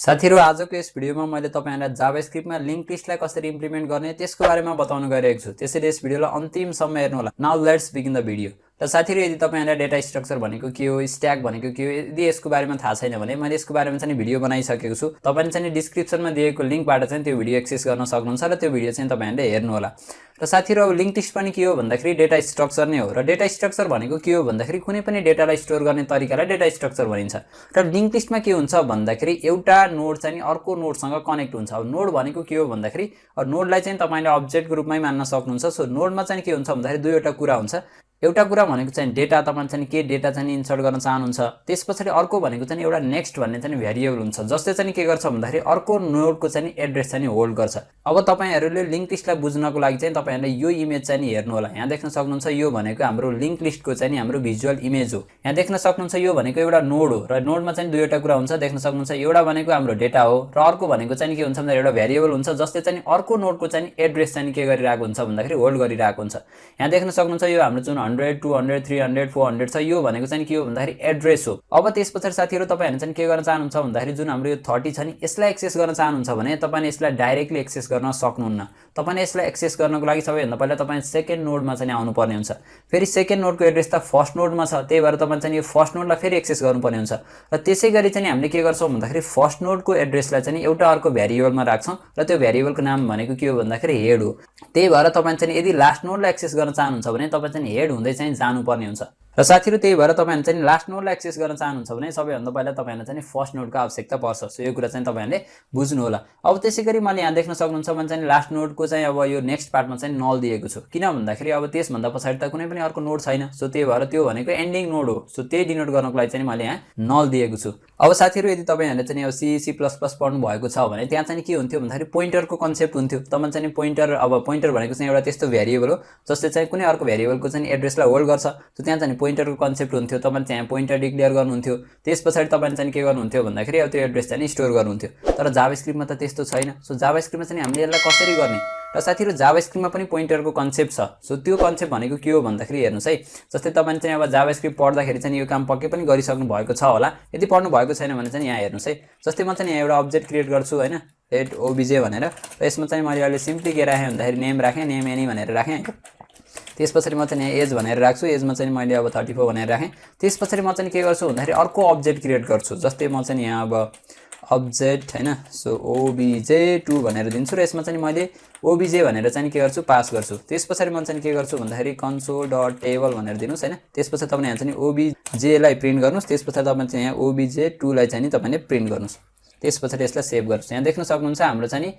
साथीहरु आजको यस भिडियोमा मैले तपाईहरुलाई जावास्क्रिप्टमा लिंक लिस्टलाई कसरी इम्प्लिमेन्ट गर्ने त्यसको बारेमा बताउन गइरहेको छु। त्यसैले यस भिडियोलाई अन्तिमसम्म हेर्नु होला। Now let's begin the video. र साथीहरु यदि तपाईहरुलाई डेटा स्ट्रक्चर भनेको के हो, स्ट्याक भनेको के हो, यदि यसको बारेमा थाहा छैन भने मैले यसको बारेमा चाहिँ भिडियो बनाइसकेको छु। तपाईले चाहिँ डिस्क्रिप्सनमा दिएको लिंकबाट चाहिँ त्यो भिडियो एक्सेस गर्न सक्नुहुन्छ र त्यो भिडियो चाहिँ तपाईहरुले हेर्नु होला। र साथीहरु अब लिंक लिस्ट पनि के हो भन्दाखेरि डेटा स्ट्रक्चर नै हो। र डेटा स्ट्रक्चर भनेको के हो भन्दाखेरि कुनै पनि डेटालाई स्टोर गर्ने तरिकालाई डेटा स्ट्रक्चर भनिन्छ। र लिंक लिस्टमा के हुन्छ भन्दाखेरि एउटा नोड चाहिँ अर्को नोडसँग कनेक्ट हुन्छ। अब नोड भनेको के हो भन्दाखेरि नोडलाई चाहिँ तपाईले अब्जेक्टको रूपमै मान्न सक्नुहुन्छ। सो नोडमा चाहिँ के हुन्छ भन्दाखेरि दुईवटा कुरा हुन्छ। एउटा कुरा भनेको चाहिँ डेटा, तपाईले चाहिँ के डेटा चाहिँ इन्सर्ट गर्न चाहनुहुन्छ। त्यसपछि अर्को भनेको चाहिँ एउटा नेक्स्ट भन्ने चाहिँ भेरिएबल हुन्छ, जसले चाहिँ के गर्छ भन्दाखेरि अर्को नोडको चाहिँ एड्रेस चाहिँ होल्ड गर्छ। अब तपाईहरुले लिंक लिस्टलाई बुझ्नको लागि चाहिँ तपाईहरुले यो इमेज चाहिँ हेर्नु होला। यहाँ देख्न सक्नुहुन्छ यो भनेको हाम्रो लिंक लिस्टको चाहिँ हाम्रो भिजुअल इमेज हो। यहाँ देख्न सक्नुहुन्छ यो भनेको एउटा नोड हो र नोडमा चाहिँ दुईवटा कुरा हुन्छ। देख्न सक्नुहुन्छ एउटा भनेको हाम्रो डेटा हो र अर्को भनेको चाहिँ के हुन्छ भन्दा एउटा भेरिएबल हुन्छ, जसले चाहिँ अर्को नोडको चाहिँ एड्रेस चाहिँ के गरिरहेको हुन्छ भन्दाखेरि होल्ड गरिरहेको हुन्छ। यहाँ देख्न सक्नुहुन्छ यो हाम्रो जुन 100, 200, 300, 400 छ, यो भनेको चाहिँ के हो भन्दाखेरि एड्रेस हो। अब त्यसपछि साथीहरु तपाईहरु चाहिँ के गर्न चाहनुहुन्छ भन्दाखेरि जुन हाम्रो यो 30 छ नि, यसलाई एक्सेस गर्न चाहनुहुन्छ भने तपाईले यसलाई डाइरेक्टली एक्सेस गर्न सक्नुहुन्न। तपाईले यसलाई एक्सेस गर्नको लागि सबैभन्दा पहिला तपाई सेकेन्ड नोडमा चाहिँ आउनु पर्ने हुन्छ। फेरि सेकेन्ड नोडको एड्रेस त फर्स्ट नोडमा छ, त्यही भएर तपाईले चाहिँ यो फर्स्ट नोडलाई फेरि एक्सेस गर्नुपर्ने हुन्छ। र त्यसैगरी चाहिँ हामीले के गर्छौं भन्दाखेरि फर्स्ट नोडको एड्रेसलाई चाहिँ एउटा अर्को भेरिएबलमा राख्छौं र त्यो भेरिएबलको नाम भनेको के हो भन्दाखेरि हेड हो। त्यही भएर तपाई चाहिँ यदि लास्ट नोडलाई एक्सेस गर्न चाहनुहुन्छ भने तपाई चाहिँ हेड हुँदै चाहिँ जानुपर्ने हुन्छ। र साथीहरु त्यही भएर तपाईहरुले चाहिँ लास्ट नोडलाई एक्सेस गर्न चाहनुहुन्छ भने सबैभन्दा पहिला तपाईहरुलाई चाहिँ फर्स्ट नोडको आवश्यकता पर्छ। सो यो कुरा चाहिँ तपाईहरुले बुझ्नु होला। अब त्यसैगरी मैले यहाँ देख्न सक्नुहुन्छ भने चाहिँ लास्ट नोडको चाहिँ अब यो नेक्स्ट पार्टमा चाहिँ नल दिएको छु। किन भन्दाखेरि अब त्यसभन्दा पछाडी त कुनै पनि अर्को नोड छैन। सो त्यही भएर त्यो भनेको एन्डिङ नोड हो। सो त्यही डिनोट गर्नको लागि चाहिँ मैले यहाँ नल दिएको छु। अब साथीहरु यदि तपाईहरुले चाहिँ अब C++ पढ्नु भएको छ भने त्यहाँ चाहिँ के हुन्थ्यो भन्दाखेरि पोइन्टरको कन्सेप्ट हुन्थ्यो। तपाईले चाहिँ पोइन्टर, अब पोइन्टर भनेको चाहिँ एउटा त्यस्तो भेरिएबल हो जसले चाहिँ कुनै अर्को भेरिएबलको चाहिँ एड्रेसलाई होल्ड गर्छ। सो त्यहाँ चाहिँ पोइन्टरको कन्सेप्ट हुन्थ्यो। तपाईले चाहिँ पोइन्टर डिक्लेयर गर्नुहुन्थ्यो। त्यसपछि तपाईले चाहिँ के गर्नुहुन्थ्यो भन्दाखेरि अब त्यो एड्रेस चाहिँ स्टोर गर्नुहुन्थ्यो। तर जावास्क्रिप्टमा त त्यस्तो छैन। सो जावास्क्रिप्टमा चाहिँ हामीले यसलाई कसरी गर्ने? र साथीहरु जावास्क्रिप्टमा पनि पोइन्टरको कन्सेप्ट छ। सो त्यो कन्सेप्ट भनेको के हो भन्दाखेरि हेर्नुस् है, जस्तै तपाईले चाहिँ अब जावास्क्रिप्ट पढ्दाखेरि चाहिँ यो काम पक्कै पनि गरिसक्नु भएको छ होला। यदि पढ्नु भएको छैन भने चाहिँ यहाँ हेर्नुस् है, जस्तै म चाहिँ यहाँ एउटा अब्जेक्ट क्रिएट गर्छु हैन, लेट ओबीजे भनेर। र यसमा चाहिँ मैले अहिले सिम्पली के राखे भन्दाखेरि नेम राखे, नेम एनी भनेर राखे। त्यसपछि म चाहिँ यहाँ एज भनेर राख्छु, एजमा चाहिँ मैले अब 34 भनेर राखे। त्यसपछि म चाहिँ के गर्छु भन्दाखेरि अर्को अब्जेक्ट क्रिएट गर्छु। जस्तै म चाहिँ यहाँ अब अब्जेक्ट हैन, सो obj2 भनेर दिन्छु र यसमा चाहिँ मैले obj भनेर चाहिँ के गर्छु पास गर्छु। त्यसपछि म चाहिँ के गर्छु भन्दाखेरि console.table भनेर दिनुस् हैन। त्यसपछि तपाईले यहाँ चाहिँ obj लाई प्रिन्ट गर्नुस्। त्यसपछि तपाईले चाहिँ यहाँ obj2 लाई चाहिँ तपाईले प्रिन्ट गर्नुस्। त्यसपछि यसलाई सेभ गर्नुस्। यहाँ देख्न सक्नुहुन्छ हाम्रो चाहिँ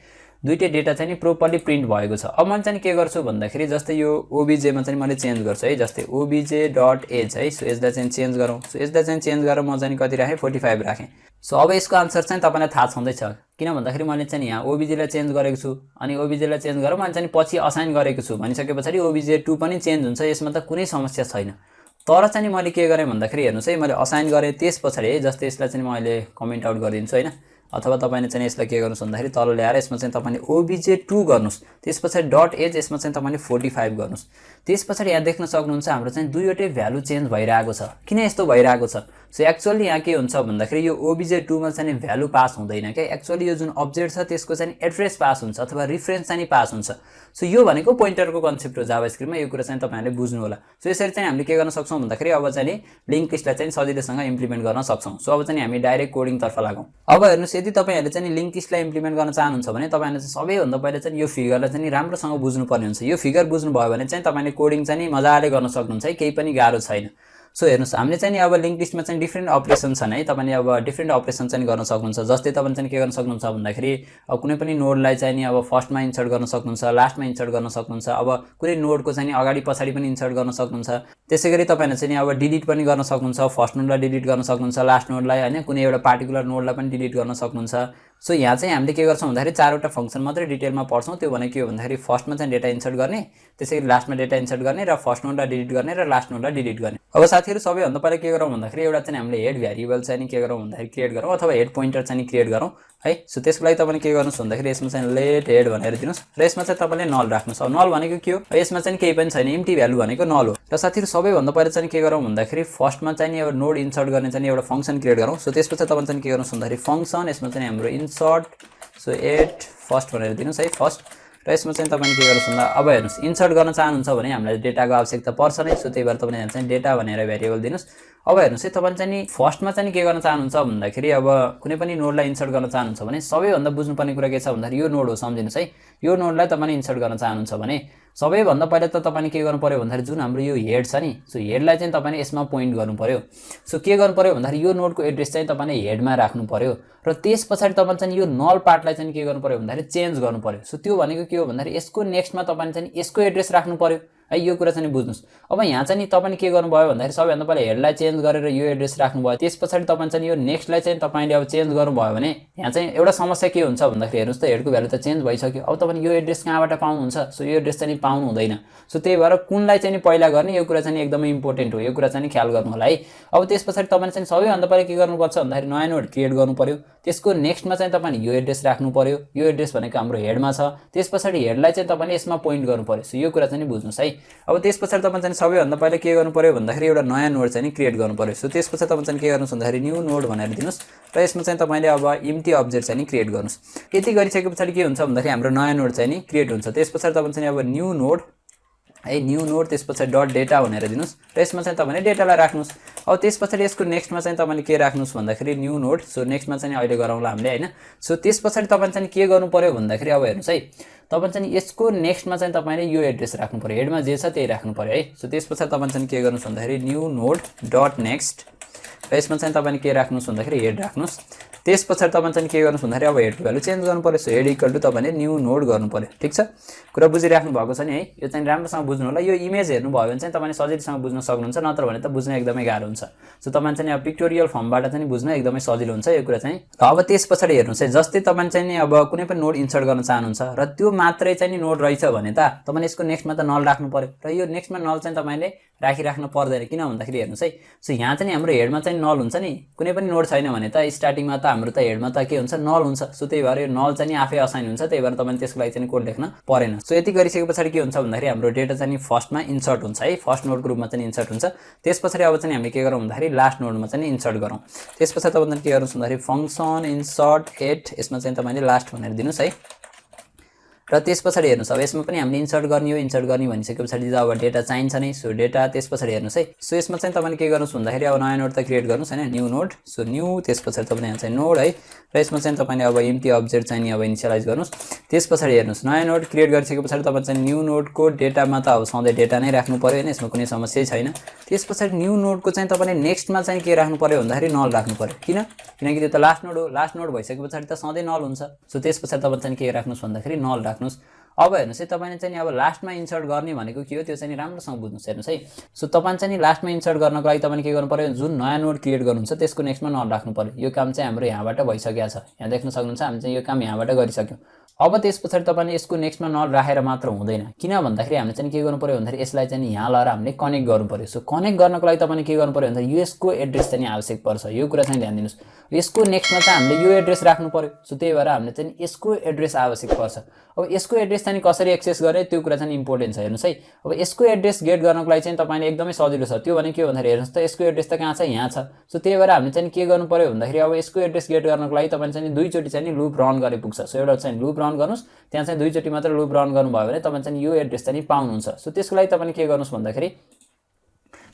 दुईटै डेटा चाहिँ प्रोपरली प्रिन्ट भएको छ। अब मैले चाहिँ के गर्छु भन्दाखेरि जस्तै यो obj मा चाहिँ मैले चेन्ज गर्छु है, जस्तै obj.age है। सो यसलाई चाहिँ चेन्ज गरौँ। सो यसलाई चाहिँ चेन्ज गरेर म चाहिँ कति राखे 45 राखे। सो अब यसको आन्सर चाहिँ तपाईलाई थाहा छँदैछ। किन भन्दाखेरि मैले चाहिँ यहाँ obj लाई चेन्ज गरेको छु अनि obj लाई चेन्ज गरेर मैले चाहिँ पछि असाइन गरेको छु भनिसकेपछि obj2 पनि चेन्ज हुन्छ। यसमा त कुनै समस्या छैन। तर चाहिँ मैले के गरे भन्दाखेरि हेर्नुस् है, मैले असाइन गरे त्यसपछि है, जस्तै यसलाई चाहिँ मैले कमेन्ट आउट गरिदिन्छु हैन, अथवा तपाईले चाहिँ यसलाई के गर्नुस् भन्दाखेरि तल ल्याएर यसमा चाहिँ तपाईले obj2 गर्नुस्। त्यसपछि .age यसमा चाहिँ तपाईले 45 गर्नुस्। त्यसपछि यहाँ देख्न सक्नुहुन्छ हाम्रो चाहिँ दुईवटै भ्यालु चेन्ज भइरहेको छ। किन यस्तो भइरहेको छ? सो एक्चुअली यहाँ के हुन्छ भन्दाखेरि यो obj2 मा चाहिँ भ्यालु पास हुँदैन के। एक्चुअली यो जुन अब्जेक्ट छ त्यसको चाहिँ एड्रेस पास हुन्छ अथवा रेफरेन्स चाहिँ पास हुन्छ। सो यो भनेको पोइन्टरको कन्सेप्ट हो जावास्क्रिप्टमा। यो कुरा चाहिँ तपाईहरुले बुझ्नु होला। सो यसरी चाहिँ हामीले के गर्न सक्छौं भन्दाखेरि अब चाहिँ लिंक लिस्टलाई चाहिँ सजिलैसँग इम्प्लिमेन्ट गर्न सक्छौं। सो अब चाहिँ हामी डाइरेक्ट कोडिङ तर्फ लागौं। अब हेर्नुस्, यदि तपाईहरुले चाहिँ लिंक लिस्टलाई इम्प्लिमेन्ट गर्न चाहनुहुन्छ भने तपाईहरुले चाहिँ सबैभन्दा पहिला चाहिँ यो फिगरलाई चाहिँ राम्रोसँग बुझ्नु पर्ने हुन्छ। यो फिगर बुझ्नु भयो भने चाहिँ तपाईले कोडिङ चाहिँ मजाले गर्न सक्नुहुन्छ है, केही पनि गाह्रो छैन। सो हेर्नुस्, हामीले चाहिँ अब लिंक लिस्टमा चाहिँ डिफरेन्ट अपरेसन छन् है। तपाईले अब डिफरेन्ट अपरेसन चाहिँ गर्न सक्नुहुन्छ। जस्तै तपाईले चाहिँ के गर्न सक्नुहुन्छ भन्दाखेरि अब कुनै पनि नोडलाई चाहिँ नि अब फर्स्टमा इन्सर्ट गर्न सक्नुहुन्छ, लास्टमा इन्सर्ट गर्न सक्नुहुन्छ। अब कुनै नोडको चाहिँ अगाडि पछाडी पनि इन्सर्ट गर्न सक्नुहुन्छ। त्यसैगरी तपाईले चाहिँ अब डिलिट पनि गर्न सक्नुहुन्छ। फर्स्ट नोडलाई डिलिट गर्न सक्नुहुन्छ, लास्ट नोडलाई हैन, कुनै एउटा पार्टिकुलर नोडलाई पनि डिलिट गर्न सक्नुहुन्छ। सो यहाँ चाहिँ हामीले के गर्छौं भन्दाखेरि चारवटा फंक्सन मात्रै डिटेलमा पढ्छौं। त्यो भनेको के हो भन्दाखेरि फर्स्टमा चाहिँ डेटा इन्सर्ट गर्ने, त्यसैगरी लास्टमा डेटा इन्सर्ट गर्ने र फर्स्ट नोडलाई डिलिट गर्ने र लास्ट नोडलाई डिलिट गर्ने। अब साथीहरु सबैभन्दा पहिला के गरौँ भन्दाखेरि एउटा चाहिँ हामीले हेड भेरिएबल चाहिँ के गरौँ भन्दाखेरि क्रिएट गरौँ अथवा हेड पोइन्टर चाहिँ क्रिएट गरौँ है। सो त्यसको लागि तपाईले के गर्नुस् भन्दाखेरि यसमा चाहिँ लेट हेड भनेर दिनुस् र यसमा चाहिँ तपाईले नल राख्नुस्। अब नल भनेको के हो, यसमा चाहिँ केही पनि छैन, एम्प्टी भ्यालु भनेको नल हो। र साथीहरु सबैभन्दा पहिला चाहिँ के गरौँ भन्दाखेरि फर्स्टमा चाहिँ नि अब नोड इन्सर्ट गर्ने चाहिँ एउटा फंक्सन क्रिएट गरौँ। सो त्यसपछि तपाईले चाहिँ के गर्नुस् भन्दाखेरि फंक्सन यसमा चाहिँ हाम्रो इन्सर्ट सो एट फर्स्ट भनेर दिनुस् है, फर्स्ट। र यसमा चाहिँ तपाईले के गर्नुस् भन्दा अब हेर्नुस् इन्सर्ट गर्न चाहनुहुन्छ भने हामीलाई डेटाको आवश्यकता पर्छ नै। सो त्यही भएर तपाईले यहाँ चाहिँ डेटा भनेर भेरिएबल दिनुस्। अब हेर्नुस् है तपाईले चाहिँ नि फर्स्टमा चाहिँ के गर्न चाहनुहुन्छ भन्दाखेरि अब कुनै पनि नोडलाई इन्सर्ट गर्न चाहनुहुन्छ भने सबैभन्दा बुझ्नुपर्ने कुरा के छ भन्दाखेरि यो नोड हो, सम्झिनुस् है। यो नोडलाई तपाईले इन्सर्ट गर्न चाहनुहुन्छ भने सबैभन्दा पहिला त तपाईले के गर्नु पर्यो भन्दाखेरि जुन हाम्रो यो हेड छ नि, सो हेडलाई चाहिँ तपाईले यसमा पोइन्ट गर्नु पर्यो। सो के गर्नु पर्यो भन्दाखेरि यो नोडको एड्रेस चाहिँ तपाईले हेडमा राख्नु पर्यो र त्यसपछि तपाईले चाहिँ यो नल पार्टलाई चाहिँ के गर्नु पर्यो भन्दाखेरि चेन्ज गर्नु पर्यो। सो त्यो भनेको के हो भन्दाखेरि यसको नेक्स्टमा तपाईले चाहिँ यसको एड्रेस राख्नु पर्यो है, यो कुरा चाहिँ बुझ्नुस्। अब यहाँ चाहिँ नि तपाईले के गर्नुभयो भन्दाखेरि सबैभन्दा पहिला हेडलाई चेन्ज गरेर यो एड्रेस राख्नुभयो, त्यसपछि तपाईले चाहिँ यो नेक्स्टलाई चाहिँ तपाईले अब चेन्ज गर्नुभयो भने यहाँ चाहिँ एउटा समस्या के हुन्छ भन्दाखेरि हेर्नुस् त हेडको भ्यालु त चेन्ज भइसक्यो। अब तपाईले यो एड्रेस कहाँबाट पाउनुहुन्छ, सो यो एड्रेस चाहिँ पाउनु हुँदैन। सो त्यही भएर कुनलाई चाहिँ पहिला गर्ने यो कुरा चाहिँ एकदमै इम्पोर्टेन्ट हो, यो कुरा चाहिँ ख्याल गर्नु होला है। अब त्यसपछि तपाईले चाहिँ सबैभन्दा पहिला के गर्नुपर्छ भन्दाखेरि नयाँ नोड क्रिएट गर्नु पर्यो। त्यसको नेक्स्टमा चाहिँ तपाईले यो एड्रेस राख्नु पर्यो, यो एड्रेस भनेको हाम्रो हेडमा छ। त्यसपछि हेडलाई चाहिँ तपाईले यसमा पोइन्ट गर्नु पर्यो। सो यो कुरा चाहिँ बुझ्नुस् है। अब त्यसपछि तपाईले चाहिँ सबैभन्दा पहिला के गर्नु पर्यो भन्दाखेरि एउटा नयाँ नोड चाहिँ क्रिएट गर्नु पर्यो। सो त्यसपछि तपाईले चाहिँ के गर्नुस् भन्दाखेरि न्यू नोड भनेर दिनुस् र यसमा चाहिँ तपाईले अब एम्प्टी अब्जेक्ट चाहिँ क्रिएट गर्नुस्। यति गरिसकेपछि के हुन्छ भन्दाखेरि हाम्रो नयाँ नोड चाहिँ क्रिएट हुन्छ। त्यसपछि तपाईले चाहिँ अब न्यू नोड है, न्यू नोड त्यसपछि डट डेटा भनेर दिनुस् र यसमा चाहिँ तपाईले डेटालाई राख्नुस्। अब त्यसपछि यसको नेक्स्टमा चाहिँ तपाईले के राख्नुस् भन्दाखेरि न्यू नोड। सो नेक्स्टमा चाहिँ अहिले गरौँला हामीले हैन। सो त्यसपछि तपाईले चाहिँ के गर्नु पर्यो भन्दाखेरि अब हेर्नुस् है, तपाईले चाहिँ यसको नेक्स्टमा चाहिँ तपाईले यो एड्रेस राख्नु पर्यो, हेडमा जे छ त्यही राख्नु पर्यो है। सो त्यसपछि तपाईले चाहिँ के गर्नुस् भन्दाखेरि न्यू नोड डट नेक्स्ट र यसमा चाहिँ तपाईले के राख्नुस् भन्दाखेरि हेड राख्नुस्। त्यसपछि तपाईले चाहिँ के गर्नुस् भन्दाखेरि अब हेडको भ्यालु चेन्ज गर्नु पर्यो। सो हेड इक्वल टु तपाईले न्यू नोड गर्नु पर्यो। ठीक छ, कुरा बुझिराख्नु भएको छ नि है। यो चाहिँ राम्रोसँग बुझ्नु होला। यो इमेज हेर्नु भयो भने चाहिँ तपाईले सजिलोसँग बुझ्न सक्नुहुन्छ, नत्र भने त बुझ्न एकदमै गाह्रो हुन्छ। सो तपाईले चाहिँ अब पिक्टोरियल फर्मबाट चाहिँ बुझ्न एकदमै सजिलो हुन्छ यो कुरा चाहिँ। र अब त्यसपछि हेर्नुस् है, जस्तै तपाईले चाहिँ नि अब कुनै पनि नोड इन्सर्ट गर्न चाहनुहुन्छ र त्यो मात्रै चाहिँ नि नोड रहेछ भने त तपाईले यसको नेक्स्टमा त नल राख्नु पर्यो र यो नेक्स्टमा नल चाहिँ तपाईले राखिराख्नु पर्दैन। किन भन्दाखेरि हेर्नुस् है, सो यहाँ चाहिँ हाम्रो हेडमा चाहिँ नल हुन्छ नि, कुनै पनि नोड छैन भने त स्टार्टिङमा त हाम्रो त हेडमा त के हुन्छ नल हुन्छ। सो त्यही भएर यो नल चाहिँ नि आफै असाइन हुन्छ, त्यही भएर तपाईले त्यसको लागि चाहिँ कोड लेख्न परेन। सो यति गरिसके पछाडि के हुन्छ भन्दाखेरि हाम्रो डेटा चाहिँ फर्स्टमा इन्सर्ट हुन्छ है, फर्स्ट नोडको रूपमा चाहिँ इन्सर्ट हुन्छ। त्यसपछि अब चाहिँ हामीले के गरौँ भन्दाखेरि लास्ट नोडमा चाहिँ इन्सर्ट गरौँ। त्यसपछि तपाईले के गर्नुस् भन्दाखेरि फंक्सन इन्सर्ट एट यसमा चाहिँ तपाईले लास्ट भनेर दिनुस् है। र त्यसपछि हेर्नुस् अब यसमा पनि हामीले इन्सर्ट गर्ने हो, इन्सर्ट गर्ने भनिसकेपछि अब डेटा चाहिन्छ नै। सो डेटा त्यसपछि हेर्नुस् है, सो यसमा चाहिँ तपाईले के गर्नुस् भन्दाखेरि अब नयाँ नोड त क्रिएट गर्नुस् हैन, न्यू नोड। सो न्यू त्यसपछि तपाईले यहाँ चाहिँ नोड है र यसमा चाहिँ तपाईले अब एम्प्टी अब्जेक्ट चाहिँ अब इनिशियलाइज गर्नुस्। त्यसपछि हेर्नुस् नयाँ नोड क्रिएट गरिसकेपछि तपाईले चाहिँ न्यू नोडको डेटामा त अब सधैँ डेटा नै राख्नु पर्यो हैन, यसमा कुनै समस्या छैन। त्यसपछि न्यू नोडको चाहिँ तपाईले नेक्स्टमा चाहिँ के राख्नु पर्यो भन्दाखेरि नल राख्नु पर्यो। किनकि त्यो त लास्ट नोड हो, लास्ट नोड भइसकेपछि त सधैँ नल हुन्छ। सो त्यसपछि तपाईले चाहिँ के राख्नुस् भन्दाखेरि नल राख्नुस्। अब हेर्नुस् है, तपाईले चाहिँ अब लास्टमा इन्सर्ट गर्ने भनेको के हो त्यो चाहिँ राम्रोसँग बुझ्नुस्। हेर्नुस् है, सो तपाईले चाहिँ लास्टमा इन्सर्ट गर्नको लागि तपाईले के गर्नु पर्यो, जुन नयाँ नोड क्रिएट गर्नुहुन्छ त्यसको नेक्स्टमा नल राख्नु पर्यो। यो काम चाहिँ हाम्रो यहाँबाट भइसकेको छ, यहाँ देख्न सक्नुहुन्छ हामी चाहिँ यो काम यहाँबाट गरिसक्यौँ। अब त्यसपछि तपाईले यसको नेक्स्टमा नल राखेर मात्र हुँदैन, किन भन्दाखेरि हामीले चाहिँ के गर्नु पर्यो भन्दाखेरि यसलाई चाहिँ यहाँ लाएर हामीले कनेक्ट गर्नु पर्यो। सो कनेक्ट गर्नको लागि तपाईले के गर्नु पर्यो भन्दाखेरि यसको एड्रेस चाहिँ आवश्यक पर्छ, यो कुरा चाहिँ ध्यान दिनुस्। यसको नेक्स्टमा चाहिँ हामीले यो एड्रेस राख्नु पर्यो। सो त्यही भएर हामीले चाहिँ यसको एड्रेस आवश्यक पर्छ। अब यसको एड्रेस चाहिँ कसरी एक्सेस गर्ने त्यो कुरा चाहिँ इम्पोर्टेन्ट छ। हेर्नुस् है, अब यसको एड्रेस गेट गर्नको लागि चाहिँ तपाईले एकदमै सजिलो छ। त्यो भने के हो भन्दाखेरि हेर्नुस् त यसको एड्रेस त कहाँ छ, यहाँ छ। सो त्यही भएर हामीले चाहिँ के गर्नु पर्यो भन्दाखेरि अब यसको एड्रेस गेट गर्नको लागि तपाईले चाहिँ दुईचोटी चाहिँ लुप रन गरे पुग्छ। सो एउटा चाहिँ लुप रन गर्नुस्, त्यहाँ चाहिँ दुईचोटी मात्र लुप रन गर्नुभयो भने तपाईले चाहिँ यो एड्रेस चाहिँ पाउनुहुन्छ। सो त्यसको लागि तपाईले के गर्नुस् भन्दाखेरि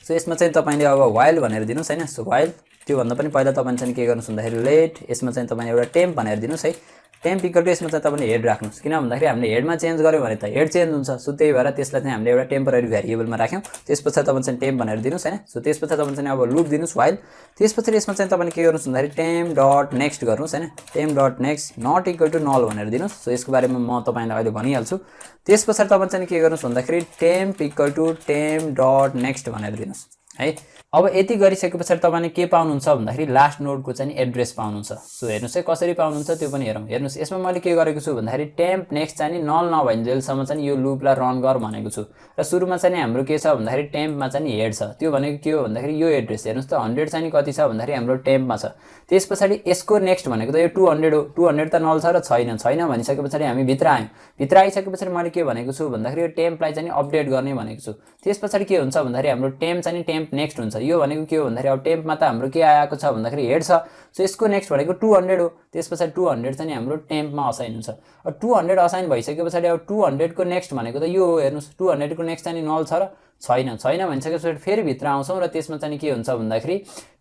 सो यसमा चाहिँ तपाईले अब व्हाइल भनेर दिनुस् हैन। सो व्हाइल त्यो भन्दा पनि पहिला तपाईले चाहिँ के गर्नुस् भन्दाखेरि लेट यसमा चाहिँ तपाईले एउटा टेम्प भनेर दिनुस् है। टेम्प इक्वल टु यसमा चाहिँ तपाईले हेड राख्नुस्, किन भन्दाखेरि हामीले हेडमा चेन्ज गर्यो भने त हेड चेन्ज हुन्छ। सो त्यही भएर त्यसलाई चाहिँ हामीले एउटा टेम्पररी भेरिएबलमा राख्यौँ। त्यसपछि तपाईले चाहिँ टेम्प भनेर दिनुस् हैन। सो त्यसपछि तपाईले चाहिँ अब लुप दिनुस् व्हाइल। त्यसपछि यसमा चाहिँ तपाईले के गर्नुस् भन्दाखेरि टेम्प डट नेक्स्ट गर्नुस् हैन, temp dot next not equal to null भनेर दिनुस्। सो यसको बारेमा म तपाईलाई अहिले भनिहाल्छु। त्यसपछि तपाईले चाहिँ के गर्नुस् भन्दाखेरि temp equal to temp dot next भनेर दिनुस् है। अब यति गरिसकेपछि तपाईले के पाउनुहुन्छ भन्दाखेरि लास्ट नोडको चाहिँ एड्रेस पाउनुहुन्छ। सो हेर्नुस् है कसरी पाउनुहुन्छ त्यो पनि हेरौँ। हेर्नुस् यसमा मैले के गरेको छु भन्दाखेरि टेम्प नेक्स्ट चाहिँ नल नभइन्जेलसम्म चाहिँ यो लुपलाई रन गर भनेको छु र सुरुमा चाहिँ हाम्रो के छ भन्दाखेरि टेम्पमा चाहिँ हेड छ। त्यो भनेको के हो भन्दाखेरि यो एड्रेस हेर्नुस् त 100 चाहिँ कति छ भन्दाखेरि हाम्रो टेम्पमा छ। त्यसपछि यसको नेक्स्ट भनेको त यो 200 हो। 200 त नल छ र छैन भनिसकेपछि हामी भित्र आयौँ। भित्र आइसकेपछि मैले के भनेको छु भन्दाखेरि यो टेम्पलाई चाहिँ अपडेट गर्ने भनेको छु। त्यसपछि के हुन्छ भन्दाखेरि हाम्रो टेम्प चाहिँ टेम्प नेक्स्ट हुन्छ। यो भनेको के हो भन्दाखेरि अब टेम्पमा त हाम्रो के आएको छ भन्दाखेरि हेड छ। सो यसको नेक्स्ट भनेको 200 हो। त्यसपछि 200 चाहिँ हाम्रो टेम्पमा असाइन हुन्छ। अब 200 असाइन भइसकेपछि अब 200 को नेक्स्ट भनेको त यो हो। हेर्नुस् 200 को नेक्स्ट चाहिँ नल छ र छैन भनिसकेपछि फेरि भित्र आउँछौँ र त्यसमा चाहिँ के हुन्छ भन्दाखेरि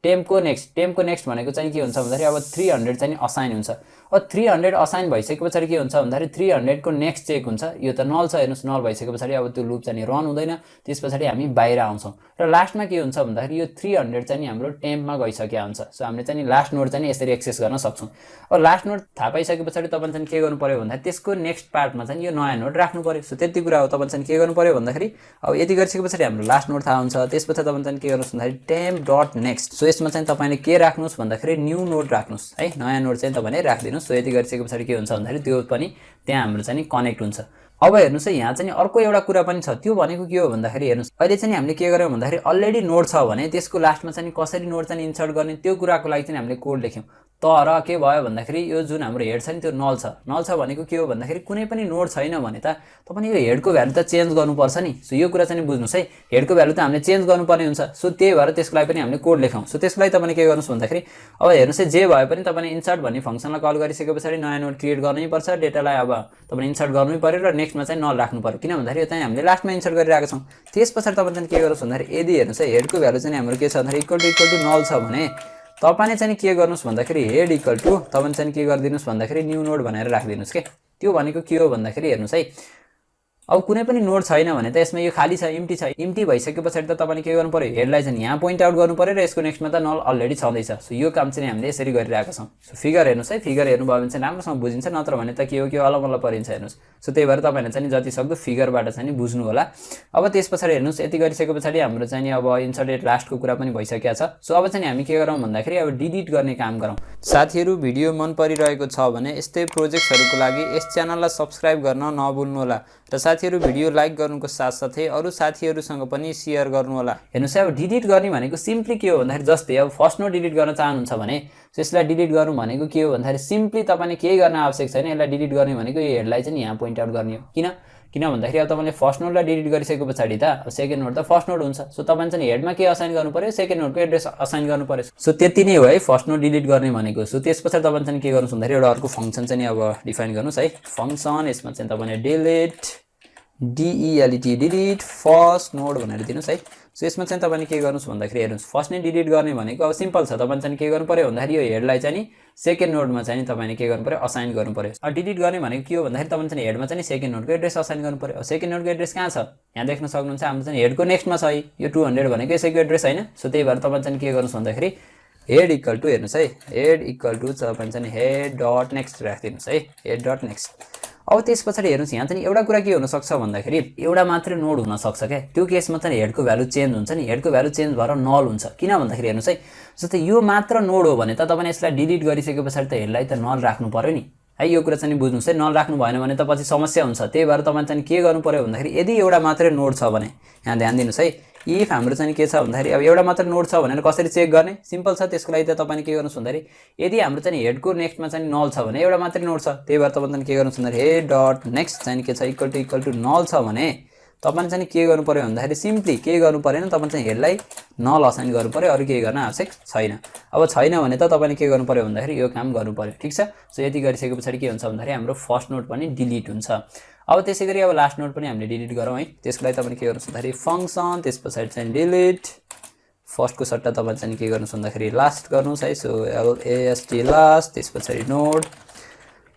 टेम्पको नेक्स्ट भनेको चाहिँ के हुन्छ भन्दाखेरि अब 300 चाहिँ असाइन हुन्छ। अब 300 असाइन भइसकेपछि के हुन्छ भन्दाखेरि 300 को नेक्स्ट चेक हुन्छ। यो त नल छ। हेर्नुस् नल भइसकेपछि अब त्यो लुप चाहिँ रन हुँदैन। त्यसपछि हामी बाहिर आउँछौँ र लास्टमा के हुन्छ भन्दाखेरि यो 300 चाहिँ हाम्रो टेम्पमा गइसकेको हुन्छ। सो हामीले चाहिँ लास्ट नोड चाहिँ यसरी एक्सेस गर्न सक्छौँ। अब लास्ट नोड थाहा पाइसकेपछि तपाईँले चाहिँ के गर्नु पर्यो भन्दाखेरि त्यसको नेक्स्ट पार्टमा चाहिँ यो नयाँ नोड राख्नु पर्यो। सो त्यति कुरा हो। तपाईँले चाहिँ के गर्नु पर्यो भन्दाखेरि अब यति गरिसकेपछि हाम्रो लास्ट नोड थाहा हुन्छ। त्यसपछि तपाईँले चाहिँ के गर्नुहोस् भन्दाखेरि टेम्प डट नेक्स्ट। सो यसमा चाहिँ तपाईँले के राख्नुहोस् भन्दाखेरि न्यू नोड राख्नुहोस् है। नयाँ नोड चाहिँ तपाईँले राखिदिनुहोस्। सो यति गरिसकेपछि के हुन्छ भन्दाखेरि त्यो पनि त्यहाँ हाम्रो चाहिँ कनेक्ट हुन्छ। अब हेर्नुस् है यहाँ चाहिँ अर्को एउटा कुरा पनि छ। त्यो भनेको के हो भन्दाखेरि हेर्नुस् अहिले चाहिँ हामीले के गर्यौँ भन्दाखेरि अलरेडी नोड छ भने त्यसको लास्टमा चाहिँ कसरी नोड चाहिँ इन्सर्ट गर्ने त्यो कुराको लागि चाहिँ हामीले कोड लेख्यौँ। तर के भयो भन्दाखेरि यो जुन हाम्रो हेड छ नि त्यो नल छ भनेको के हो भन्दाखेरि कुनै पनि नोड छैन भने त तपाईले यो हेडको भ्यालु त चेन्ज गर्नुपर्छ नि। सो यो कुरा चाहिँ बुझ्नुस् है। हेडको भ्यालु त हामीले चेन्ज गर्नुपर्ने हुन्छ। सो त्यही भएर त्यसको लागि पनि हामीले कोड लेखौँ। सो त्यसको लागि तपाईले के गर्नुस् भन्दाखेरि अब हेर्नुस् है जे भए पनि तपाईले इन्सर्ट भन्ने फंक्सनलाई कल गरिसकेपछि नयाँ नोड क्रिएट गर्नै पर्छ। डेटालाई अब तपाईले इन्सर्ट गर्नै पर्यो र नेक्स्टमा चाहिँ नल राख्नु पर्यो। किन भन्दाखेरि यो चाहिँ हामीले लास्टमा इन्सर्ट गरिरहेका छौँ। त्यसपछि तपाईले चाहिँ के गर्नुस् भन्दाखेरि यदि हेर्नुस् है हेडको भ्यालु चाहिँ हाम्रो के छ भन्दाखेरि इक्वल टु नल छ भने तपाईले चाहिँ के गर्नुस् भन्दाखेरि हेड इक्वल टु तपाईले चाहिँ के गरिदिनुस् भन्दाखेरि न्यू नोड भनेर राखिदिनुस् के। त्यो भनेको के हो भन्दाखेरि हेर्नुस् है अब कुनै पनि नोड छैन भने त यसमा यो खाली छ, इम्प्टी छ। इम्प्टी भइसकेपछि त तपाईले के गर्नु पर्यो हेडलाई चाहिँ यहाँ पोइन्ट आउट गर्नु पर्यो र यसको नेक्स्टमा त नल अलरेडी छँदैछ। सो यो काम चाहिँ हामीले यसरी गरिरहेका छौँ। सो फिगर हेर्नुस् है। फिगर हेर्नुभयो भने चाहिँ राम्रोसँग बुझिन्छ। नत्र भने त के हो अलग परिन्छ। हेर्नुस् सो त्यही भएर तपाईले चाहिँ जति सक्दो फिगरबाट चाहिँ बुझ्नु होला। अब त्यसपछि हेर्नुस् यति गरिसकेपछि हाम्रो चाहिँ अब इन्सर्टेड लास्टको कुरा पनि भइसकेको छ। सो अब चाहिँ हामी के गरौँ भन्दाखेरि अब डिलिट गर्ने काम गरौँ। साथीहरु भिडियो मन परिरहेको छ भने यस्तै प्रोजेक्टहरुको लागि यस च्यानललाई सब्स्क्राइब गर्न नभुल्नु होला र साथीहरु भिडियो लाइक गर्नुको साथसाथै अरु साथीहरुसँग पनि शेयर गर्नु होला। हेर्नुस् अब डिलिट गर्ने भनेको सिम्पली के हो भन्दाखेरि जस्तै अब फर्स्ट नोड डिलिट गर्न चाहनुहुन्छ भने यसलाई डिलिट गर्नु भनेको के हो भन्दाखेरि सिम्पली तपाईले केही गर्न आवश्यक छैन। यसलाई डिलिट गर्ने भनेको यो हेडलाई चाहिँ यहाँ पोइन्ट आउट गर्ने हो। किन भन्दाखेरि अब तपाईले फर्स्ट नोडलाई डिलिट गरिसके पछाडी त सेकेन्ड नोड त फर्स्ट नोड हुन्छ। सो तपाईले चाहिँ हेडमा के असाइन गर्नु पर्यो सेकेन्ड नोडको एड्रेस असाइन गर्नु पर्यो। सो त्यति नै हो है फर्स्ट नोड डिलिट गर्ने भनेको। सो त्यसपछि तपाईले चाहिँ के गर्नुस् भन्दाखेरि एउटा अर्को फंक्सन चाहिँ अब डिफाइन गर्नुस् है। फंक्सन यसमा चाहिँ तपाईले डिलिट डिलिट फर्स्ट नोड भनेर दिनुस् है। सो यसमा चाहिँ तपाईले के गर्नुस् भन्दाखेरि हेर्नुस् फर्स्ट नै डिलिट गर्ने भनेको अब सिम्पल छ। तपाईले चाहिँ के गर्नु पर्यो भन्दाखेरि यो हेडलाई चाहिँ सेकेन्ड नोडमा चाहिँ तपाईले के गर्नु पर्यो असाइन गर्नु पर्यो। अब डिलिट गर्ने भनेको के हो भन्दाखेरि तपाईले चाहिँ हेडमा चाहिँ सेकेन्ड नोडको एड्रेस असाइन गर्नु पर्यो। सेकेन्ड नोडको एड्रेस कहाँ छ यहाँ देख्न सक्नुहुन्छ। हाम्रो चाहिँ हेडको नेक्स्टमा छ है। यो 200 भनेको यसैको एड्रेस हैन। सो त्यही भएर तपाईले चाहिँ के गर्नुस् भन्दाखेरि हेड इक्वल टु हेर्नुस् है हेड इक्वल टु तपाईले चाहिँ हेड डट नेक्स्ट राख्दिनुस् है हेड डट नेक्स्ट। अब त्यसपछि हेर्नुस् यहाँ चाहिँ एउटा कुरा के हुन सक्छ भन्दाखेरि एउटा मात्र नोड हुन सक्छ के। त्यो केसमा चाहिँ हेडको भ्यालु चेन्ज हुन्छ नि। हेडको भ्यालु चेन्ज भएर नल हुन्छ। किन भन्दाखेरि हेर्नुस् है जस्तै यो मात्र नोड हो भने त तपाईले यसलाई डिलिट गरिसकेपछि त हेडलाई त नल राख्नु पर्यो नि है। यो कुरा चाहिँ बुझ्नुस् है। नल राख्नु भएन भने त पछि समस्या हुन्छ। त्यही भएर तपाईले चाहिँ के गर्नु पर्यो भन्दाखेरि यदि एउटा मात्र नोड छ भने यहाँ ध्यान दिनुस् है। इफ हाम्रो चाहिँ के छ भन्दाखेरि अब एउटा मात्र नोड छ भनेर कसरी चेक गर्ने सिम्पल छ। त्यसको लागि त तपाईले के गर्नुस् भन्दाखेरि यदि हाम्रो चाहिँ हेडको नेक्स्टमा चाहिँ नल छ भने एउटा मात्र नोड छ। त्यही भएर तपाईले के गर्नुस् भन्दाखेरि हेड डट नेक्स्ट चाहिँ के छ इक्वल टु नल छ भने तपाईले चाहिँ के गर्नु पर्यो भन्दाखेरि सिम्पली के गर्नु परेन तपाईले चाहिँ हेडलाई नल असाइन गर्नु पर्यो। अरु केही गर्न आवश्यक छैन। अब छैन भने त तपाईले के गर्नु पर्यो भन्दाखेरि यो काम गर्नु पर्यो। ठीक छ। सो यति गरिसकेपछि के हुन्छ भन्दाखेरि हाम्रो फर्स्ट नोड पनि डिलिट हुन्छ। अब त्यसैगरी अब लास्ट नोड पनि हामीले डिलिट गरौँ है। त्यसको लागि तपाईले के गर्नुस् भन्दाखेरि फंक्सन त्यसपछि चाहिँ डिलिट फर्स्टको सट्टा तपाईले चाहिँ के गर्नुस् भन्दाखेरि लास्ट गर्नुस् है। सो LAST लास्ट त्यसपछि नोड।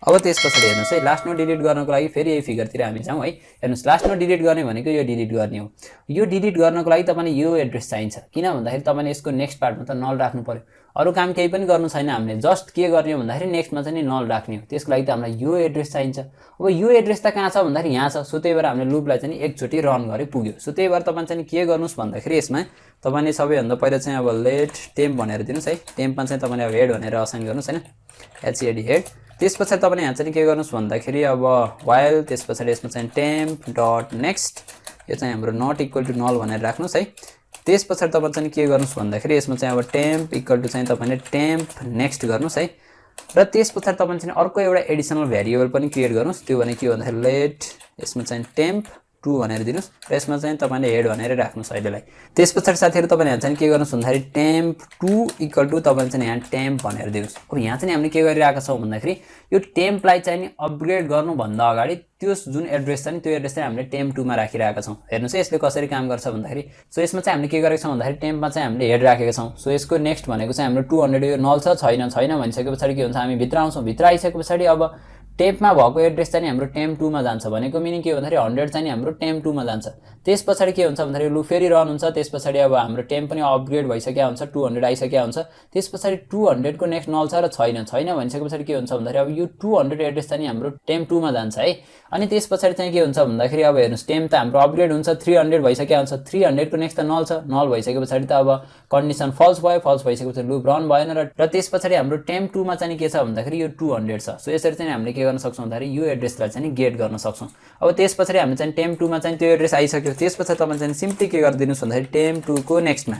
अब त्यसपछि हेर्नुस् है लास्ट नोड डिलिट गर्नको लागि फेरि यही फिगरतिर हामी जाउँ है। हेर्नुस् लास्ट नोड डिलिट गर्ने भनेको यो डिलिट गर्ने हो। यो डिलिट गर्नको लागि तपाईले यो एड्रेस चाहिन्छ। किन भन्दाखेरि तपाईले यसको नेक्स्ट पार्टमा त नल राख्नु पर्यो। अरु काम केही पनि गर्नु छैन हामीले जस्ट के गर्ने हो भन्दाखेरि नेक्स्टमा चाहिँ नल राख्ने हो त्यसको लागि त हामीलाई यो एड्रेस चाहिन्छ अब यो एड्रेस त कहाँ छ भन्दाखेरि यहाँ छ सो त्यही भएर हामीले लुपलाई चाहिँ एकचोटी रन गरे पुग्यो सो त्यही भएर तपाईले चाहिँ के गर्नुस् भन्दाखेरि यसमा तपाईले सबैभन्दा पहिला चाहिँ अब लेट टेम्प भनेर दिनुस् है टेम्पमा चाहिँ तपाईले अब हेड भनेर असाइन गर्नुस् हैन एचएडी हेड त्यसपछि तपाईले यहाँ चाहिँ के गर्नुस् भन्दाखेरि अब व्हाइल त्यसपछि यसमा चाहिँ टेम्प डट नेक्स्ट यो चाहिँ हाम्रो नट इक्वल टु नल भनेर राख्नुस् है त्यसपछि तपाईले चाहिँ के गर्नुस् भन्दाखेरि यसमा चाहिँ अब टेम्प इक्वल टु चाहिँ तपाईले टेम्प नेक्स्ट गर्नुस् है र त्यसपछि तपाईले चाहिँ अर्को एउटा एडिसनल भेरिएबल पनि क्रिएट गर्नुस् त्यो भने के भन्दाखेरि लेट यसमा चाहिँ टेम्प 2 भनेर दिनुस् र यसमा चाहिँ तपाईले हेड भनेर राख्नुस् अहिलेलाई त्यसपछि साथीहरु तपाईले यहाँ चाहिँ के गर्नुस् भन्दाखेरि टेम्प 2 इक्वल टु तपाईले चाहिँ यहाँ टेम्प भनेर दिनुस् अब यहाँ चाहिँ हामीले के गरिरहेका छौं भन्दाखेरि यो टेम्पलाई चाहिँ नि अपग्रेड गर्नु भन्दा अगाडि त्यो जुन एड्रेस छ नि त्यो एड्रेस चाहिँ हामीले टेम्प 2 मा राखिरहेका छौं हेर्नुस् यसले कसरी काम गर्छ भन्दाखेरि सो यसमा चाहिँ हामीले के गरेका छौं भन्दाखेरि टेम्पमा चाहिँ हामीले हेड राखेका छौं सो यसको नेक्स्ट भनेको चाहिँ हाम्रो 200 यो नल छ छैन भनिसकेपछि के हुन्छ हामी भित्र आउँछौं भित्र आइसकेपछि अब टेम्पमा भएको एड्रेस चाहिँ हाम्रो टेम्प 2 मा जान्छ भनेको मिनिङ के हो भन्दाखेरि 100 चाहिँ हाम्रो टेम्प 2 मा जान्छ त्यसपछि के हुन्छ भन्दाखेरि लुप फेरि रन हुन्छ त्यसपछि अब हाम्रो टेम्प पनि अपग्रेड भइसक्या हुन्छ 200 आइसक्या हुन्छ त्यसपछि 200 को नेक्स्ट नल छ र छैन भनिसकेपछि के हुन्छ भन्दाखेरि अब यो 200 एड्रेस चाहिँ हाम्रो टेम्प 2 मा जान्छ है अनि त्यसपछि चाहिँ के हुन्छ भन्दाखेरि अब हेर्नुस् टेम्प त हाम्रो अपग्रेड हुन्छ 300 भइसक्या हुन्छ 300 को नेक्स्ट त नल छ नल भइसकेपछि त अब कन्डिसन फल्स भयो फल्स भइसकेपछि लुप रन भएन र त्यसपछि हाम्रो टेम्प 2 मा चाहिँ के छ भन्दाखेरि यो 200 छ सो यसरी चाहिँ हामीले के गर्न सक्छौं भन्दाखेरि यो एड्रेसलाई चाहिँ गेट गर्न सक्छौं अब त्यसपछि हामी चाहिँ टेम्प 2 मा चाहिँ त्यो एड्रेस आइसक्यो त्यसपछि तपाईले चाहिँ सिम्पली के गर्दिनुस् भन्दाखेरि टेम्प 2 को नेक्स्टमा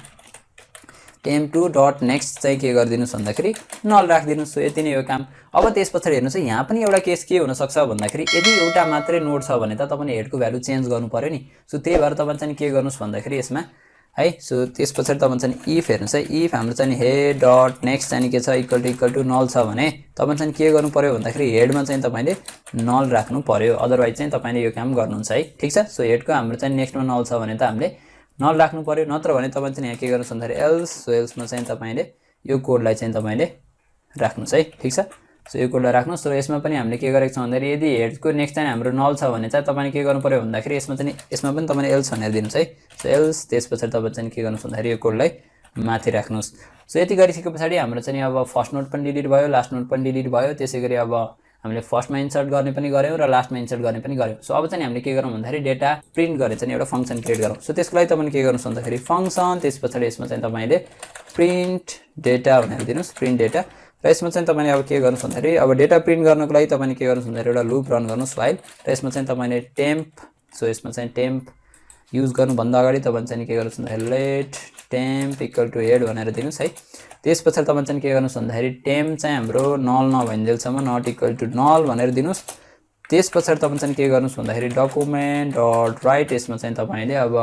टेम्प 2 डट नेक्स्ट चाहिँ के गर्दिनुस् भन्दाखेरि नल राख्दिनुस् सो यति नै हो काम अब त्यसपछि हेर्नुस् यहाँ पनि एउटा केस के हुन सक्छ भन्दाखेरि यदि एउटा मात्रै नोड छ भने त तपाईले हेडको भ्यालु चेन्ज गर्नु पर्यो नि सो त्यही भएर तपाईले चाहिँ के गर्नुस् भन्दाखेरि यसमा है सो त्यसपछि तपाईले चाहिँ इफ हेर्नुस् है इफ हाम्रो चाहिँ हेड डट नेक्स्ट चाहिँ के छ इक्वल टु नल छ भने तपाईले चाहिँ के गर्नु पर्यो भन्दाखेरि हेडमा चाहिँ तपाईले नल राख्नु पर्यो अदरवाइज चाहिँ तपाईले यो काम गर्नुहुन्छ है ठीक छ सो हेडको हाम्रो चाहिँ नेक्स्टमा नल छ भने त हामीले नल राख्नु पर्यो नत्र भने तपाईले चाहिँ यहाँ के गर्नुस् भन्दाखेरि एल्स सो एल्समा चाहिँ तपाईले यो कोडलाई चाहिँ तपाईले राख्नुस् है ठीक छ सो यो कोडलाई राख्नुस् र यसमा पनि हामीले के गरेका छौं भन्दाखेरि यदि हेडको नेक्स्ट चाहिँ हाम्रो नल छ भने चाहिँ तपाईले के गर्नु पर्यो भन्दाखेरि यसमा पनि तपाईले एल्स भनेर दिनुस् है सो एल्स त्यसपछि तपाईले चाहिँ के गर्नुस् भन्दाखेरि यो कोडलाई माथि राख्नुस् सो यति गरिसकेपछि हाम्रो चाहिँ अब फर्स्ट नोड पनि डिलिट भयो लास्ट नोड पनि डिलिट भयो त्यसैगरी अब हामीले फर्स्टमा इन्सर्ट गर्ने पनि गर्यौं र लास्टमा इन्सर्ट गर्ने पनि गर्यौं सो अब चाहिँ हामीले के गरौँ भन्दाखेरि डेटा प्रिन्ट गरे चाहिँ एउटा फंक्सन क्रिएट गरौँ सो त्यसको लागि तपाईले के गर्नुस् भन्दाखेरि फंक्सन त्यसपछि यसमा चाहिँ तपाईले प्रिन्ट डेटा भनेर दिनुस् प्रिन्ट डेटा र यसमा चाहिँ तपाईले अब के गर्नुस् भन्दाखेरि अब डेटा प्रिन्ट गर्नको लागि तपाईले के गर्नुस् भन्दाखेरि एउटा लुप रन गर्नुस् व्हाइल र यसमा चाहिँ तपाईले टेम्प सो यसमा चाहिँ टेम्प युज गर्नु भन्दा अगाडि तपाईले चाहिँ के गर्नुस् भन्दाखेरि let temp equal to head भनेर दिनुस् है त्यसपछि तपाईले चाहिँ के गर्नुस् भन्दाखेरि टेम्प चाहिँ हाम्रो नल नभइन्जेलसम्म नट इक्वल टु नल भनेर दिनुस् त्यसपछि तपाईले चाहिँ के गर्नुस् भन्दाखेरि डकुमेन्ट डट राइट यसमा चाहिँ तपाईले अब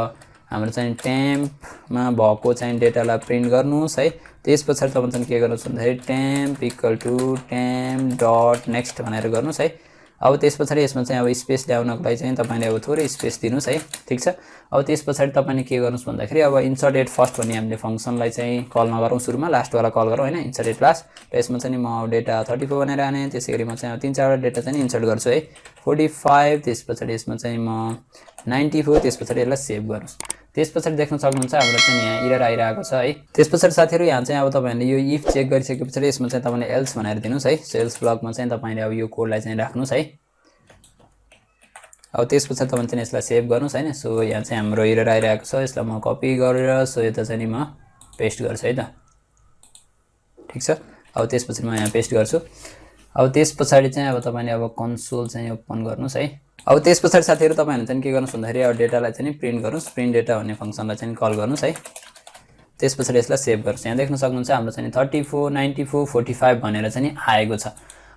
हाम्रो चाहिँ टेम्पमा भएको चाहिँ डेटालाई प्रिन्ट गर्नुस् है त्यसपछि तपाईले चाहिँ के गर्नुस् भन्दाखेरि temp equal to temp dot next भनेर गर्नुस् है अब त्यसपछि यसमा चाहिँ अब स्पेस ल्याउनको लागि चाहिँ तपाईले अब थोरै स्पेस दिनुस् है ठीक छ अब त्यसपछि तपाईले के गर्नुस् भन्दाखेरि अब इन्सर्टेड फर्स्ट भन्ने हामीले फंक्सनलाई चाहिँ कल नगरौँ सुरुमा लास्ट वाला कल गरौँ हैन इन्सर्टेड लास्ट र यसमा चाहिँ म डेटा 34 भनेर आने त्यसैगरी म चाहिँ तीन चारवटा डेटा चाहिँ इन्सर्ट गर्छु है 45 त्यसपछि यसमा चाहिँ म 94 त्यसपछि यसलाई सेभ गर्नुस् त्यसपछि देख्न सक्नुहुन्छ हाम्रो चाहिँ यहाँ एरर आइरहेको छ है त्यसपछि साथीहरु यहाँ चाहिँ अब तपाईहरुले यो इफ चेक गरिसकेपछि यसमा चाहिँ तपाईले एल्स भनेर दिनुस् है सेल्स ब्लकमा चाहिँ तपाईले अब यो कोडलाई चाहिँ राख्नुस् है अब त्यसपछि तपाईले चाहिँ यसलाई सेभ गर्नुस् हैन सो यहाँ चाहिँ हाम्रो एरर आइरहेको छ यसलाई म कपी गरेर सो यता चाहिँ म पेस्ट गर्छु है त ठीक छ अब त्यसपछि म यहाँ पेस्ट गर्छु अब त्यसपछि चाहिँ अब तपाईले अब कन्सोल चाहिँ ओपन गर्नुस् है अब त्यसपछि साथीहरु तपाईहरुले चाहिँ के गर्नुस् भन्दाखेरि अब डेटालाई चाहिँ प्रिन्ट गर्नुस् प्रिन्ट डेटा भन्ने फंक्सनलाई चाहिँ कल गर्नुस् है त्यसपछि यसलाई सेभ गर्नुस् यहाँ देख्न सक्नुहुन्छ हाम्रो चाहिँ 34 94 45 भनेर चाहिँ आएको छ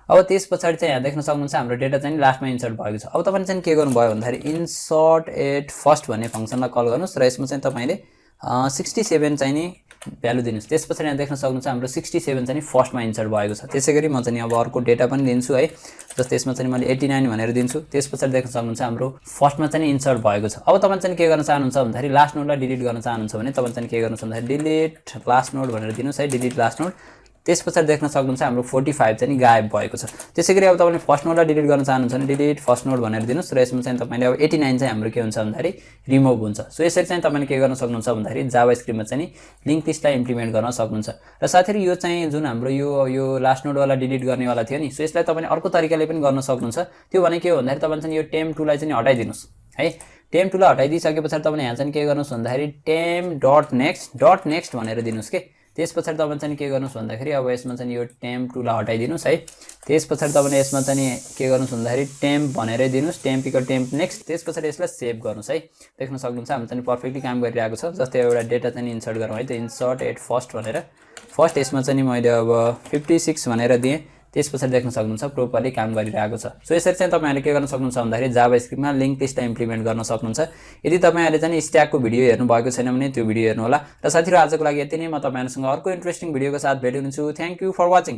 अब त्यसपछि चाहिँ यहाँ देख्न सक्नुहुन्छ हाम्रो डेटा चाहिँ लास्टमा इन्सर्ट भएको छ अब तपाईले चाहिँ के गर्नु भयो भन्दाखेरि इन्सर्ट एट फर्स्ट भन्ने फंक्सनलाई कल गर्नुस् र यसमा चाहिँ तपाईले 67 चाहिँ नि भ्यालु दिनुस् त्यसपछि यहाँ देख्न सक्नुहुन्छ हाम्रो 67 चाहिँ फर्स्टमा इन्सर्ट भएको छ त्यसैगरी म चाहिँ अब अर्को डेटा पनि दिन्छु है जस्तै यसमा चाहिँ मैले 89 भनेर दिन्छु त्यसपछि देख्न सक्नुहुन्छ हाम्रो फर्स्टमा चाहिँ इन्सर्ट भएको छ अब तपाईले चाहिँ के गर्न चाहनुहुन्छ भन्दाखेरि लास्ट नोडलाई डिलिट गर्न चाहनुहुन्छ भने तपाईले चाहिँ के गर्नुस् भन्दाखेरि डिलिट लास्ट नोड भनेर दिनुस् है डिलिट लास्ट नोड त्यसपछि देख्न सक्नुहुन्छ हाम्रो 45 चाहिँ गायब भएको छ। त्यसैगरी अब तपाईले फर्स्ट नोडलाई डिलिट गर्न चाहनुहुन्छ भने डिलिट फर्स्ट नोड भनेर दिनुस् र यसमा चाहिँ तपाईले अब 89 चाहिँ हाम्रो के हुन्छ भन्दाखेरि रिमुभ हुन्छ। सो यसरी चाहिँ तपाईले के गर्न सक्नुहुन्छ भन्दाखेरि जावास्क्रिप्टमा चाहिँ लिंक लिस्टलाई इम्प्लिमेन्ट गर्न सक्नुहुन्छ। र साथै यो चाहिँ जुन हाम्रो यो लास्ट नोड वाला डिलिट गर्ने वाला थियो नि, सो यसलाई तपाईले अर्को तरिकाले पनि गर्न सक्नुहुन्छ। त्यो भने के हो भन्दाखेरि तपाईले चाहिँ यो टेम्प टुलाई चाहिँ हटाइदिनुस् है। टेम्प टुलाई हटाइदिसकेपछि तपाईले यहाँ चाहिँ के गर्नुस् भन्दाखेरि टेम्प.नेक्स्ट भनेर दिनुस् के। त्यसपछि तपाईले चाहिँ के गर्नुस् भन्दाखेरि अब यसमा चाहिँ यो टेम्प टुलाई हटाइदिनुस् है। त्यसपछि तपाईले यसमा चाहिँ के गर्नुस् भन्दाखेरि टेम्प भनेरै दिनुस्, टेम्प इक्वल टेम्प नेक्स्ट। त्यसपछि यसलाई सेभ गर्नुस् है। देख्न सक्नुहुन्छ हाम्रो चाहिँ पर्फेक्टली काम गरिरहेको छ। जस्तै एउटा डेटा चाहिँ इन्सर्ट गरौँ है, त इन्सर्ट एट फर्स्ट भनेर फर्स्ट यसमा चाहिँ मैले अब 56 भनेर दिएँ। त्यसपछि देख्न सक्नुहुन्छ प्रोपरली काम गरिरहेको छ। सो यसरी चाहिँ तपाईहरुले के गर्न सक्नुहुन्छ भन्दाखेरि जावास्क्रिप्टमा लिंक लिस्टलाई इम्प्लिमेन्ट गर्न सक्नुहुन्छ। यदि तपाईहरुले चाहिँ स्ट्याकको भिडियो हेर्नु भएको छैन भने त्यो भिडियो हेर्नु होला। र साथीहरु आजको लागि यति नै। म तपाईहरुसँग अर्को इन्ट्रेस्टिङ भिडियोको साथ भेट हुन्छु। Thank you for watching.